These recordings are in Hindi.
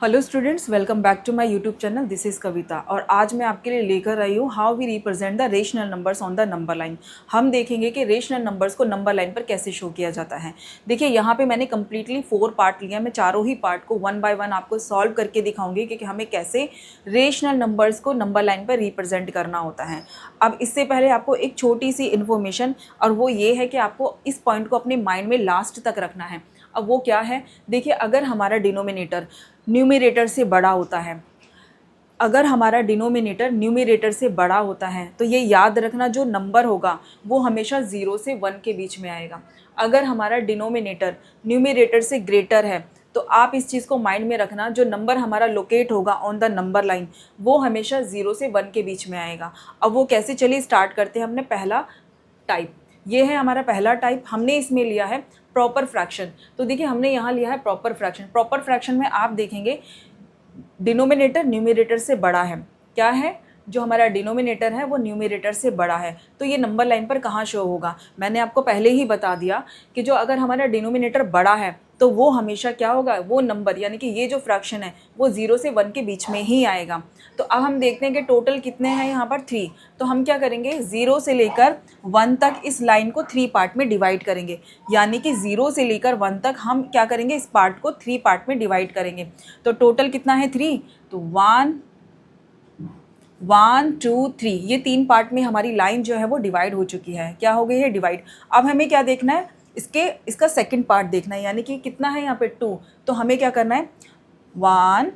Hello students, welcome back to my YouTube channel. This is Kavita और आज मैं आपके लिए लेकर आई हूँ how we represent the rational numbers on the number line. हम देखेंगे कि रेशनल नंबर्स को नंबर लाइन पर कैसे शो किया जाता है। देखिए यहाँ पे मैंने कम्प्लीटली 4 पार्ट लिया। मैं चारों ही पार्ट को वन बाय वन आपको सॉल्व करके दिखाऊंगी कि हमें कैसे रेशनल नंबर्स को नंबर लाइन पर रिप्रेजेंट करना होता है। अब इससे पहले आपको एक छोटी सी इन्फॉर्मेशन, और वो ये है कि आपको इस पॉइंट को अपने माइंड में लास्ट तक रखना है। अब वो क्या है, देखिए अगर हमारा डिनोमिनेटर न्यूमरेटर से बड़ा होता है, अगर हमारा डिनोमिनेटर न्यूमरेटर से बड़ा होता है तो ये याद रखना, जो नंबर होगा वो हमेशा 0 से 1 के बीच में आएगा। अगर हमारा डिनोमिनेटर न्यूमरेटर से ग्रेटर है तो आप इस चीज़ को माइंड में रखना, जो नंबर हमारा लोकेट होगा ऑन द नंबर लाइन वो हमेशा 0 से 1 के बीच में आएगा। अब वो कैसे, चलिए स्टार्ट करते हैं। हमने पहला टाइप, ये है हमारा पहला टाइप। हमने इसमें लिया है प्रॉपर फ्रैक्शन। तो देखिए हमने यहाँ लिया है प्रॉपर फ्रैक्शन। प्रॉपर फ्रैक्शन में आप देखेंगे डिनोमिनेटर न्यूमरेटर से बड़ा है। क्या है, जो हमारा डिनोमिनेटर है वो न्यूमरेटर से बड़ा है, तो ये नंबर लाइन पर कहाँ शो होगा। मैंने आपको पहले ही बता दिया कि जो अगर हमारा डिनोमिनेटर बड़ा है तो वो हमेशा क्या होगा, वो नंबर यानी कि ये जो फ्रैक्शन है वो 0 से 1 के बीच में ही आएगा। तो अब हम देखते हैं कि टोटल कितने हैं यहाँ पर 3। तो हम क्या करेंगे, 0 से लेकर 1 तक इस लाइन को 3 पार्ट में डिवाइड करेंगे। यानी कि 0 से लेकर 1 तक हम क्या करेंगे, इस पार्ट को 3 पार्ट में डिवाइड करेंगे। तो टोटल कितना है 3, तो 1 1 2 3, ये 3 पार्ट में हमारी लाइन जो है वो डिवाइड हो चुकी है। क्या हो गई है, डिवाइड। अब हमें क्या देखना है, इसका सेकंड पार्ट देखना है, यानी कि कितना है यहाँ पे 2। तो हमें क्या करना है 1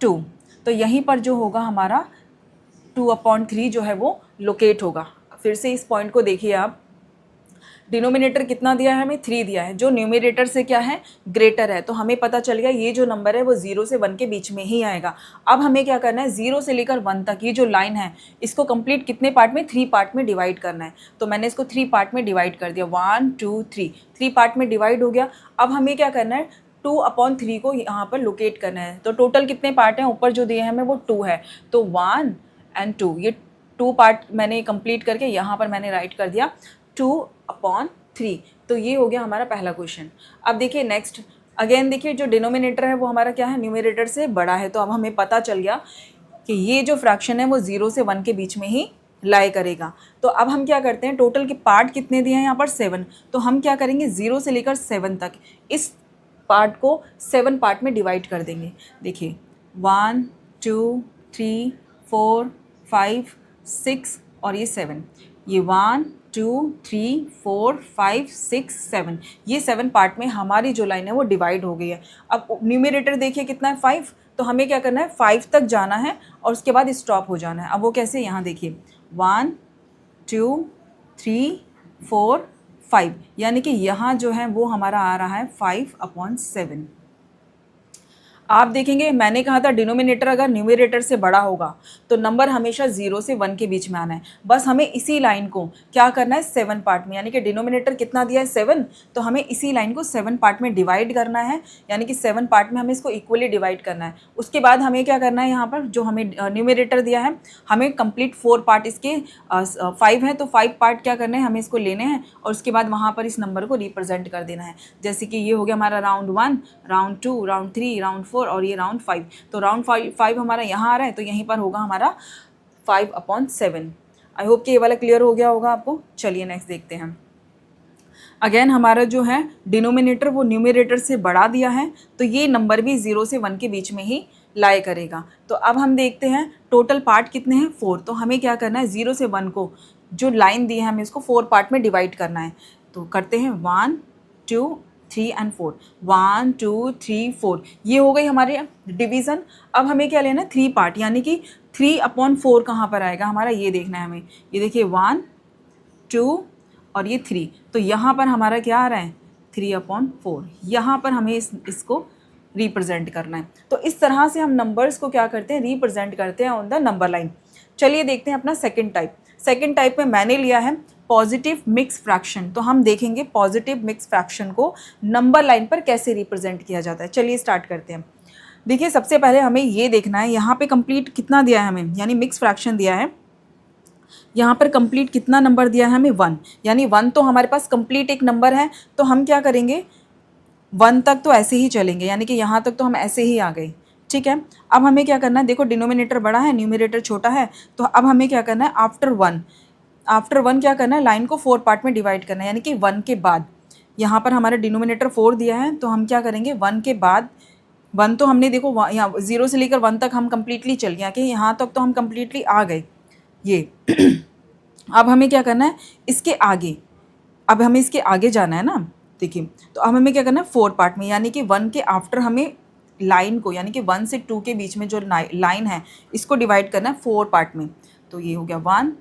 2, तो यहीं पर जो होगा हमारा 2/3 जो है वो लोकेट होगा। फिर से इस पॉइंट को देखिए आप, डिनोमिनेटर कितना दिया है, हमें 3 दिया है, जो न्यूमरेटर से क्या है, ग्रेटर है। तो हमें पता चल गया ये जो नंबर है वो 0 से 1 के बीच में ही आएगा। अब हमें क्या करना है, 0 से लेकर 1 तक ये जो लाइन है इसको कंप्लीट कितने पार्ट में, 3 पार्ट में डिवाइड करना है। तो मैंने इसको 3 पार्ट में डिवाइड कर दिया, 1 2 3, 3 पार्ट में डिवाइड हो गया। अब हमें क्या करना है, 2/3 को यहाँ पर लोकेट करना है। तो टोटल कितने पार्ट हैं, ऊपर जो दिए हैं हमें वो 2 है। तो 1 और 2, ये 2 पार्ट मैंने कंप्लीट करके यहाँ पर मैंने राइट कर दिया 2/3। तो ये हो गया हमारा पहला क्वेश्चन। अब देखिए नेक्स्ट, अगेन देखिए जो डिनोमिनेटर है वो हमारा क्या है, न्यूमरेटर से बड़ा है। तो अब हमें पता चल गया कि ये जो फ्रैक्शन है वो 0 से 1 के बीच में ही लाई करेगा। तो अब हम क्या करते हैं, टोटल के पार्ट कितने दिए हैं यहाँ पर 7। तो हम क्या करेंगे, 0 से लेकर 7 तक इस पार्ट को 7 पार्ट में डिवाइड कर देंगे। देखिए 1 2 3 4 5 6 और ये 7, ये 1 2 3 4 5 6 7, ये 7 पार्ट में हमारी जो लाइन है वो डिवाइड हो गई है। अब न्यूमरेटर देखिए कितना है 5, तो हमें क्या करना है 5 तक जाना है और उसके बाद स्टॉप हो जाना है। अब वो कैसे, यहाँ देखिए 1 2 3 4 5, यानी कि यहाँ जो है वो हमारा आ रहा है 5/7। आप देखेंगे मैंने कहा था डिनोमिनेटर अगर न्यूमरेटर से बड़ा होगा तो नंबर हमेशा 0 से 1 के बीच में आना है। बस हमें इसी लाइन को क्या करना है 7 पार्ट में, यानी कि डिनोमिनेटर कितना दिया है 7, तो हमें इसी लाइन को 7 पार्ट में डिवाइड करना है। यानी कि 7 पार्ट में हमें इसको इक्वली डिवाइड करना है। उसके बाद हमें क्या करना है, यहाँ पर जो हमें न्यूमरेटर दिया है हमें कंप्लीट 4 पार्ट, इसके 5 है तो 5 पार्ट क्या करने हैं, हमें इसको लेने हैं और उसके बाद वहाँ पर इस नंबर को रिप्रेजेंट कर देना है। जैसे कि ये हो गया हमारा राउंड 1, राउंड 2, राउंड 3, राउंड 4 और ये राउंड 5। तो राउंड 5 हमारा यहाँ आ रहा है, तो यहीं पर होगा हमारा 5/7। आई होप कि ये वाला क्लियर हो गया होगा आपको। चलिए नेक्स्ट देखते हैं। अगेन हमारा जो है डिनोमिनेटर वो न्यूमरेटर से बढ़ा दिया है, तो ये नंबर भी 0 से 1 के बीच में ही लाई करेगा। तो अब हम देखते हैं टोटल पार्ट कितने हैं 4। तो हमें क्या करना है, 0 से 1 को जो लाइन दी है हमें इसको 4 पार्ट में डिवाइड करना है। तो करते हैं 1 2 3 और 4, 1 2 3 4, ये हो गई हमारे डिवीज़न। अब हमें क्या लेना है 3 पार्ट, यानी कि 3/4 कहाँ पर आएगा हमारा, ये देखना है हमें। ये देखिए 1 2 और ये 3, तो यहाँ पर हमारा क्या आ रहा है 3/4। यहाँ पर हमें इसको रिप्रेजेंट करना है। तो इस तरह से हम नंबर्स को क्या करते हैं, रिप्रेजेंट करते हैं ऑन द नंबर लाइन। चलिए देखते हैं अपना सेकंड टाइप। सेकंड टाइप में मैंने लिया है पॉजिटिव मिक्स फ्रैक्शन। तो हम देखेंगे पॉजिटिव मिक्स फ्रैक्शन को नंबर लाइन पर कैसे रिप्रेजेंट किया जाता है। चलिए स्टार्ट करते हैं। देखिए सबसे पहले हमें ये देखना है यहाँ पे कंप्लीट कितना दिया है हमें, यानी मिक्स फ्रैक्शन दिया है। यहाँ पर कंप्लीट कितना नंबर दिया है हमें 1, यानी 1 तो हमारे पास कंप्लीट एक नंबर है। तो हम क्या करेंगे, 1 तक तो ऐसे ही चलेंगे, यानी कि यहाँ तक तो हम ऐसे ही आ गए, ठीक है। अब हमें क्या करना है, देखो डिनोमिनेटर बड़ा है, न्यूमरेटर छोटा है, तो अब हमें क्या करना है, आफ्टर वन क्या करना है, लाइन को 4 पार्ट में डिवाइड करना है, यानी कि 1 के बाद। यहाँ पर हमारा डिनोमिनेटर 4 दिया है, तो हम क्या करेंगे, 1 के बाद 1 तो हमने देखो यहाँ 0 से लेकर 1 तक हम कम्प्लीटली चल गए कि यहाँ तक तो हम कम्प्लीटली आ गए ये। अब हमें क्या करना है, इसके आगे, अब हमें इसके आगे जाना है ना, देखिए। तो अब हमें क्या करना है, 4 पार्ट में, यानी कि 1 के आफ्टर हमें लाइन को, यानी कि 1 से 2 के बीच में जो लाइन है इसको डिवाइड करना है 4 पार्ट में। तो ये हो गया 1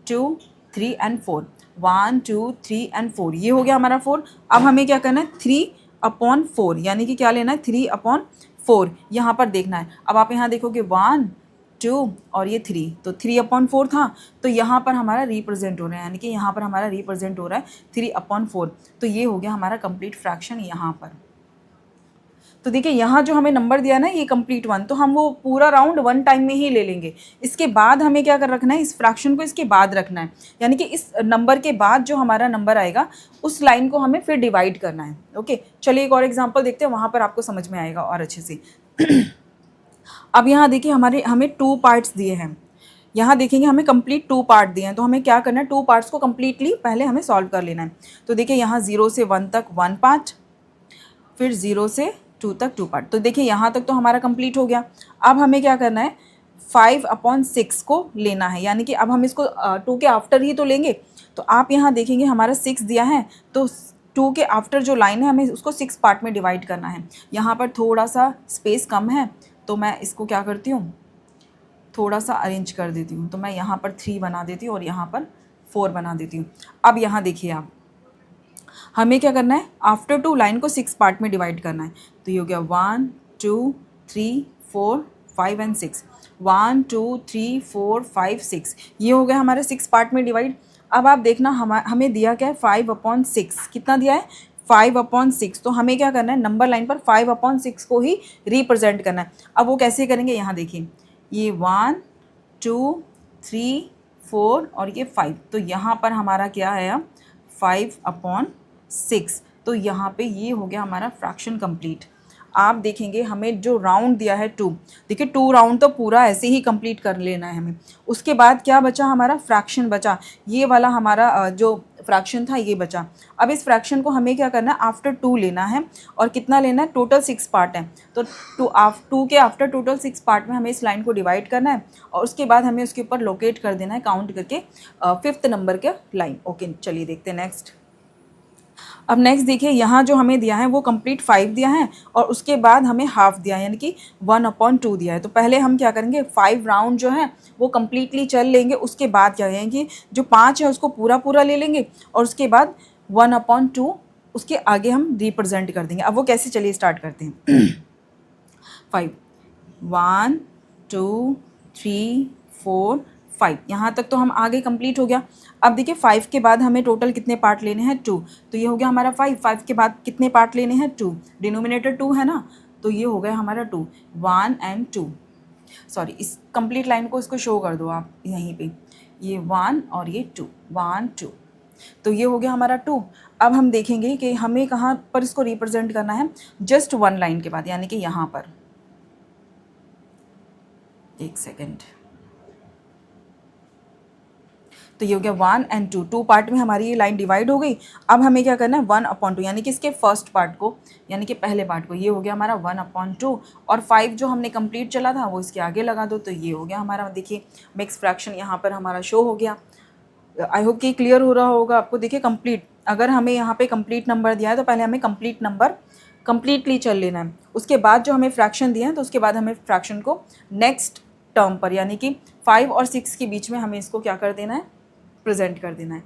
2 3 एंड 4, 1 2 3 एंड 4, ये हो गया हमारा 4। अब हमें क्या करना है, 3/4, यानी कि क्या लेना है, 3/4 यहाँ पर देखना है। अब आप यहाँ देखोगे 1 2 और ये 3, तो 3/4 था, तो यहाँ पर हमारा रिप्रेजेंट हो रहा है, यानी कि यहाँ पर हमारा रिप्रेजेंट हो रहा है 3/4। तो ये हो गया हमारा कंप्लीट फ्रैक्शन यहाँ पर। तो देखिए यहाँ जो हमें नंबर दिया ना, ये कंप्लीट 1, तो हम वो पूरा राउंड 1 टाइम में ही ले लेंगे। इसके बाद हमें क्या कर रखना है, इस फ्रैक्शन को इसके बाद रखना है, यानी कि इस नंबर के बाद जो हमारा नंबर आएगा उस लाइन को हमें फिर डिवाइड करना है। ओके, चलिए एक और एग्जाम्पल देखते हैं, वहाँ पर आपको समझ में आएगा और अच्छे से। अब यहाँ देखिए हमें 2 पार्ट्स दिए हैं, यहाँ देखेंगे हमें कंप्लीट 2 पार्ट दिए हैं, तो हमें क्या करना है, 2 पार्ट्स को कंप्लीटली पहले हमें सॉल्व कर लेना है। तो देखिए यहाँ 0 से 1 तक 1 पार्ट, फिर 0 से 2 तक 2 पार्ट, तो देखिए यहाँ तक तो हमारा कंप्लीट हो गया। अब हमें क्या करना है, 5/6 को लेना है, यानी कि अब हम इसको 2 के आफ्टर ही तो लेंगे। तो आप यहाँ देखेंगे हमारा 6 दिया है, तो 2 के आफ्टर जो लाइन है हमें उसको 6 पार्ट में डिवाइड करना है। यहाँ पर थोड़ा सा स्पेस कम है, तो मैं इसको क्या करती हूँ, थोड़ा सा अरेंज कर देती हूँ। तो मैं यहाँ पर 3 बना देती हूँ और यहाँ पर 4 बना देती हूँ। अब यहाँ देखिए आप, हमें क्या करना है, आफ्टर 2 लाइन को 6 पार्ट में डिवाइड करना है। तो ये हो गया 1 2 3 4 5 एंड 6, 1 2 3 4 5 6, ये हो गया हमारे 6 पार्ट में डिवाइड। अब आप देखना हमें दिया क्या है, 5/6, कितना दिया है, 5/6। तो हमें क्या करना है, नंबर लाइन पर 5/6 को ही रिप्रेजेंट करना है। अब वो कैसे करेंगे, यहाँ देखिए, ये 1 2 3 4 और ये 5, तो यहाँ पर हमारा क्या है, 5/6, तो यहाँ पे ये हो गया हमारा फ्रैक्शन कंप्लीट। आप देखेंगे हमें जो राउंड दिया है 2, देखिए 2 राउंड तो पूरा ऐसे ही कंप्लीट कर लेना है हमें। उसके बाद क्या बचा, हमारा फ्रैक्शन बचा, ये वाला हमारा जो फ्रैक्शन था ये बचा। अब इस फ्रैक्शन को हमें क्या करना है, आफ्टर 2 लेना है, और कितना लेना है, टोटल 6 पार्ट है, तो 2 के आफ्टर टोटल 6 पार्ट में हमें इस लाइन को डिवाइड करना है, और उसके बाद हमें उसके ऊपर लोकेट कर देना है काउंट करके 5th नंबर का लाइन। ओके, चलिए देखते हैं नेक्स्ट। अब नेक्स्ट देखिए, यहाँ जो हमें दिया है वो कंप्लीट 5 दिया है, और उसके बाद हमें हाफ दिया है, यानी कि 1/2 दिया है। तो पहले हम क्या करेंगे, 5 राउंड जो है वो कम्प्लीटली चल लेंगे, उसके बाद क्या करेंगे, जो 5 है उसको पूरा ले लेंगे, और उसके बाद 1/2 उसके आगे हम रिप्रेजेंट कर देंगे। अब वो कैसे, चलिए स्टार्ट करते हैं। 5 1 2 3 4 5, यहाँ तक तो हम आगे कंप्लीट हो गया। अब देखिए 5 के बाद हमें टोटल कितने पार्ट लेने हैं, 2, तो ये हो गया हमारा 5 के बाद कितने पार्ट लेने हैं, 2, डिनोमिनेटर 2 है ना, तो ये हो गया हमारा 2, 1 एंड 2, सॉरी इस कंप्लीट लाइन को इसको शो कर दो आप यहीं पे, ये 1 और ये 2, 1 2, तो ये हो गया हमारा 2। अब हम देखेंगे कि हमें कहाँ पर इसको रिप्रेजेंट करना है, जस्ट 1 लाइन के बाद, यानी कि यहाँ पर, एक सेकेंड, तो ये हो गया 1 एंड 2, 2 पार्ट में हमारी ये लाइन डिवाइड हो गई। अब हमें क्या करना है, 1/2, यानी कि इसके फर्स्ट पार्ट को, यानी कि पहले पार्ट को, ये हो गया हमारा 1/2, और 5 जो हमने कंप्लीट चला था वो इसके आगे लगा दो, तो ये हो गया हमारा, देखिए मिक्स फ्रैक्शन यहाँ पर हमारा शो हो गया। आई होप कि क्लियर हो रहा होगा आपको। देखिए कंप्लीट, अगर हमें यहाँ पे कंप्लीट नंबर दिया है तो पहले हमें कंप्लीट नंबर कंप्लीटली चल लेना है, उसके बाद जो हमें फ्रैक्शन दिए हैं तो उसके बाद हमें फ्रैक्शन को नेक्स्ट टर्म पर, यानी कि 5 और 6 के बीच में हमें इसको क्या कर देना है, प्रेजेंट कर देना है।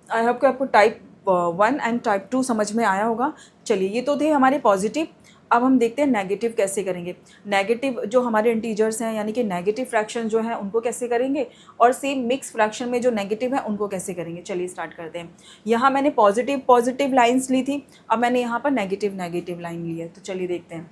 आई होप कि आपको टाइप 1 एंड टाइप 2 समझ में आया होगा। चलिए ये तो थे हमारे पॉजिटिव। अब हम देखते हैं नेगेटिव कैसे करेंगे। नेगेटिव जो हमारे इंटीजर्स हैं, यानी कि नेगेटिव फ्रैक्शन जो है उनको कैसे करेंगे, और सेम मिक्स फ्रैक्शन में जो नेगेटिव है उनको कैसे करेंगे। चलिए स्टार्ट करते हैं। यहाँ मैंने पॉजिटिव लाइन्स ली थी, अब मैंने यहाँ पर नेगेटिव लाइन ली है, तो चलिए देखते हैं।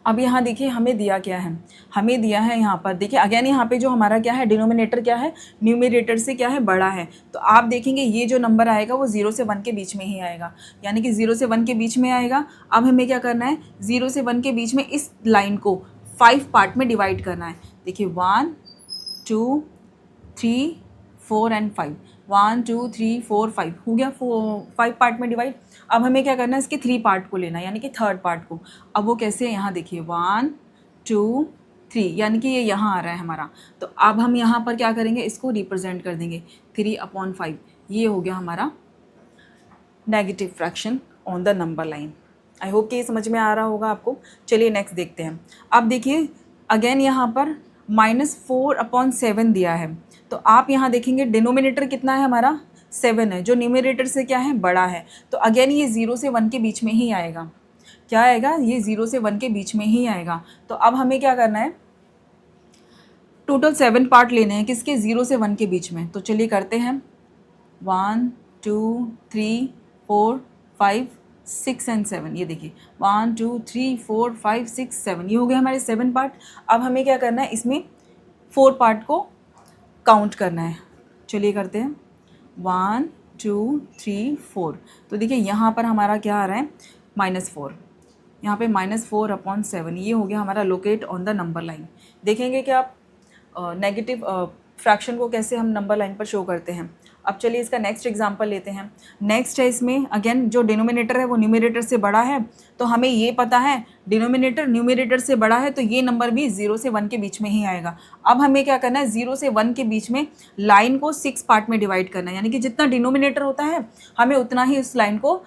अब यहाँ देखिए हमें दिया क्या है, हमें दिया है यहाँ पर देखिए अगेन यहाँ पे जो हमारा क्या है डिनोमिनेटर क्या है, न्यूमरेटर से क्या है बड़ा है। तो आप देखेंगे ये जो नंबर आएगा वो 0 से 1 के बीच में ही आएगा, यानी कि 0 से 1 के बीच में आएगा। अब हमें क्या करना है, 0 से 1 के बीच में इस लाइन को 5 पार्ट में डिवाइड करना है। देखिए 1 2 3 4 एंड 5, 1 2 3 4 5 हो गया, 5 पार्ट में डिवाइड। अब हमें क्या करना है, इसके 3 पार्ट को लेना है, यानी कि थर्ड पार्ट को। अब वो कैसे है, यहाँ देखिए 1 2 3, यानी कि ये यहाँ आ रहा है हमारा। तो अब हम यहाँ पर क्या करेंगे, इसको रिप्रेजेंट कर देंगे 3/5। ये हो गया हमारा negative fraction on the number line. I hope कि ये समझ में आ रहा होगा आपको। चलिए नेक्स्ट देखते हैं। अब देखिए अगेन यहाँ पर -4/7 दिया है। तो आप यहाँ देखेंगे डिनोमिनेटर कितना है हमारा, 7 है, जो न्यूमरेटर से क्या है बड़ा है। तो अगेन ये 0 से 1 के बीच में ही आएगा। क्या आएगा, ये 0 से 1 के बीच में ही आएगा। तो अब हमें क्या करना है, टोटल 7 पार्ट लेने हैं किसके, 0 से 1 के बीच में। तो चलिए करते हैं 1 2 3 4 5 6 एंड 7। ये देखिए 1 2 3 4 5 6 7, ये हो गए हमारे 7 पार्ट। अब हमें क्या करना है, इसमें 4 पार्ट को काउंट करना है। चलिए करते हैं 1 2 3 4। तो देखिए यहाँ पर हमारा क्या आ रहा है, -4, यहाँ पे -4/7। ये हो गया हमारा locate on the number line. देखेंगे कि आप नेगेटिव फ्रैक्शन को कैसे हम नंबर लाइन पर शो करते हैं। अब चलिए इसका नेक्स्ट एग्जांपल लेते हैं। नेक्स्ट है, इसमें अगेन जो डिनोमिनेटर है वो न्यूमरेटर से बड़ा है। तो हमें ये पता है डिनोमिनेटर न्यूमरेटर से बड़ा है, तो ये नंबर भी 0 से 1 के बीच में ही आएगा। अब हमें क्या करना है, 0 से 1 के बीच में लाइन को 6 पार्ट में डिवाइड करना है, यानी कि जितना डिनोमिनेटर होता है हमें उतना ही उस लाइन को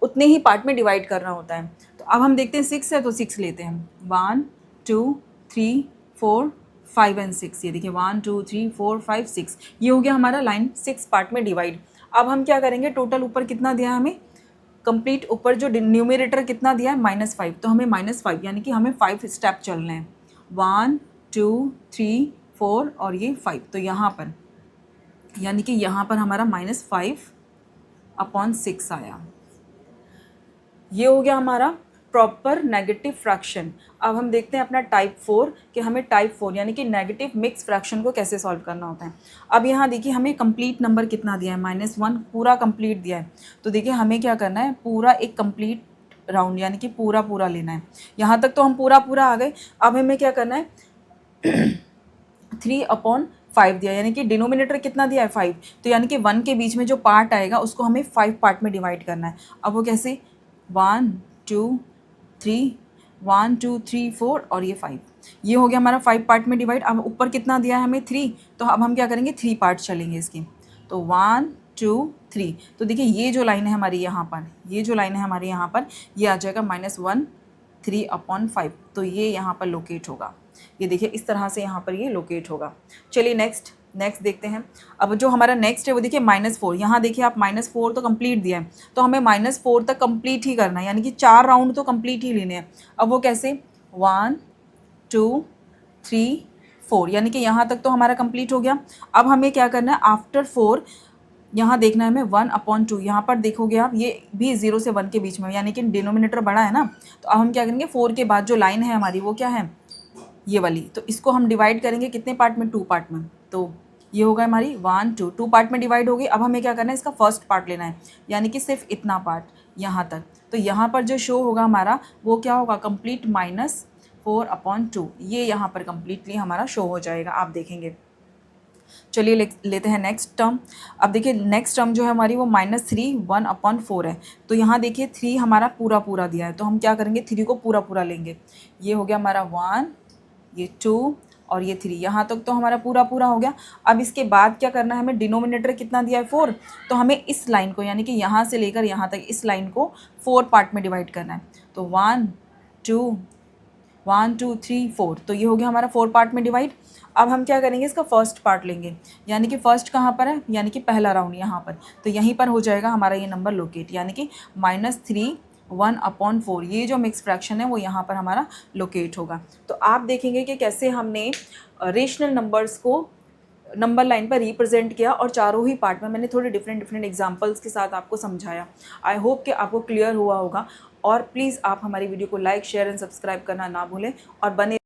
उतने ही पार्ट में डिवाइड करना होता है। तो अब हम देखते हैं 6 है तो 6 लेते हैं, 1 2 3 4 5 एंड 6। ये देखिए 1 2 3 4 5 6, ये हो गया हमारा लाइन 6 पार्ट में डिवाइड। अब हम क्या करेंगे, टोटल ऊपर कितना दिया है हमें, कंप्लीट ऊपर जो न्यूमरेटर कितना दिया है -5, तो हमें -5 यानी कि हमें 5 स्टेप चलने हैं, 1 2 3 4 और ये 5। तो यहाँ पर यानी कि यहाँ पर हमारा -5/6 आया। ये हो गया हमारा प्रॉपर नेगेटिव फ्रैक्शन। अब हम देखते हैं अपना टाइप 4 कि हमें टाइप 4 यानी कि नेगेटिव मिक्स फ्रैक्शन को कैसे सॉल्व करना होता है। अब यहाँ देखिए हमें कंप्लीट नंबर कितना दिया है, -1 पूरा कंप्लीट दिया है। तो देखिए हमें क्या करना है, पूरा एक कंप्लीट राउंड यानी कि पूरा लेना है। यहाँ तक तो हम पूरा आ गए। अब हमें क्या करना है 3/5 दिया, यानी कि डिनोमिनेटर कितना दिया है 5, तो यानी कि 1 के बीच में जो पार्ट आएगा उसको हमें 5 पार्ट में डिवाइड करना है। अब वो कैसे, 1 2 3 1 2 3 4 और ये 5, ये हो गया हमारा 5 पार्ट में डिवाइड। अब ऊपर कितना दिया है हमें 3, तो अब हम क्या करेंगे 3 पार्ट चलेंगे इसके। तो 1 2 3, तो देखिए ये जो लाइन है हमारी यहाँ पर, ये जो लाइन है हमारी यहाँ पर, ये आ जाएगा -1 3/5। तो ये यहाँ पर लोकेट होगा। ये देखिए इस तरह से यहाँ पर ये लोकेट होगा। चलिए नेक्स्ट देखते हैं। अब जो हमारा नेक्स्ट है वो देखिए -4। यहाँ देखिए आप -4 तो कंप्लीट दिया है, तो हमें -4 तक कंप्लीट ही करना है, यानी कि 4 राउंड तो कंप्लीट ही लेने हैं। अब वो कैसे, 1 2 3 4, यानी कि यहाँ तक तो हमारा कंप्लीट हो गया। अब हमें क्या करना है, आफ्टर 4 यहाँ देखना है हमें 1/2। यहाँ पर देखोगे आप ये भी 0 से 1 के बीच में, यानी कि डिनोमिनेटर बड़ा है ना। तो अब हम क्या करेंगे, 4 के बाद जो लाइन है हमारी वो क्या है, ये वाली, तो इसको हम डिवाइड करेंगे कितने पार्ट में, 2 पार्ट में। तो ये होगा हमारी 1 2 पार्ट में डिवाइड होगी। अब हमें क्या करना है, इसका फर्स्ट पार्ट लेना है, यानी कि सिर्फ इतना पार्ट यहाँ तक। तो यहाँ पर जो शो होगा हमारा वो क्या होगा, कंप्लीट -4/2, ये यहाँ पर कंप्लीटली हमारा शो हो जाएगा, आप देखेंगे। चलिए लेते हैं नेक्स्ट टर्म। अब देखिए नेक्स्ट टर्म जो है हमारी वो -3 1/4 है। तो यहाँ देखिए 3 हमारा पूरा दिया है, तो हम क्या करेंगे 3 को पूरा लेंगे। ये हो गया हमारा 1, ये 2 और ये 3, यहाँ तक तो हमारा पूरा हो गया। अब इसके बाद क्या करना है, हमें डिनोमिनेटर कितना दिया है 4, तो हमें इस लाइन को यानी कि यहाँ से लेकर यहाँ तक इस लाइन को 4 पार्ट में डिवाइड करना है। तो 1 2 3 4, तो ये हो गया हमारा 4 पार्ट में डिवाइड। अब हम क्या करेंगे, इसका फर्स्ट पार्ट लेंगे, यानी कि फर्स्ट कहाँ पर है, यानी कि पहला राउंड यहाँ पर। तो यहीं पर हो जाएगा हमारा ये नंबर लोकेट, यानी कि -3 1/4, ये जो मिक्स फ्रैक्शन है वो यहाँ पर हमारा लोकेट होगा। तो आप देखेंगे कि कैसे हमने रेशनल नंबर्स को नंबर लाइन पर रिप्रेजेंट किया, और चारों ही पार्ट में मैंने थोड़े डिफरेंट एग्जांपल्स के साथ आपको समझाया। आई होप कि आपको क्लियर हुआ होगा। और प्लीज़ आप हमारी वीडियो को लाइक शेयर एंड सब्सक्राइब करना ना भूलें और बने